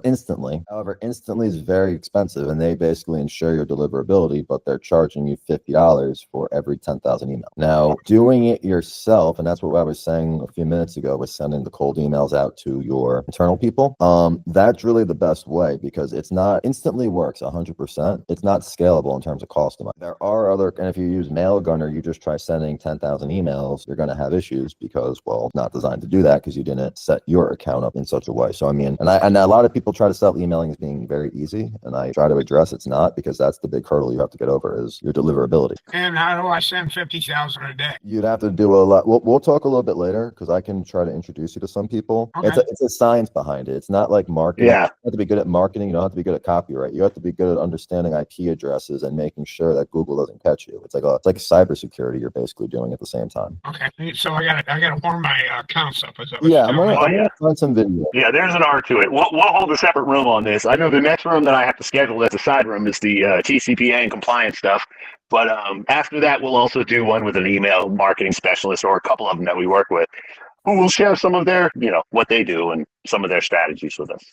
Instantly. However, Instantly is very expensive, and they basically ensure your deliverability, but they're charging you $50 for every 10,000 emails. Now, doing it yourself, and that's what I was saying a few minutes ago, was sending the cold emails out to your internal people. That's really the best way, because it's not Instantly works 100%. It's not scalable in terms of cost. There are other, and if you use Mailgun or you just try sending 10,000 emails, you're going to have issues because, well, it's not designed to do that because you didn't set your account up in such a way. So, I mean, and a lot of people try to sell emailing as being very easy, and I try to address it's not, because that's the big hurdle you have to get over is your deliverability. And how do I send 50,000 a day? You'd have to do a lot. We'll talk a little bit later, because I can try to introduce you to some people. Okay. It's a science behind it. It's not like marketing. Yeah. You have to be good at marketing. You don't have to be good at copyright. You have to be good at understanding IP addresses and making sure that Google doesn't catch you. It's like cybersecurity you're basically doing at the same time. Okay, so I gotta warm my accounts up. Yeah, I'm gonna find some video. Yeah, there's an art to it. We'll hold a separate room on this. I know the next room that I have to schedule as a side room is the TCPA and Compliance stuff. But after that, we'll also do one with an email marketing specialist, or a couple of them that we work with, who will share some of their, what they do and some of their strategies with us.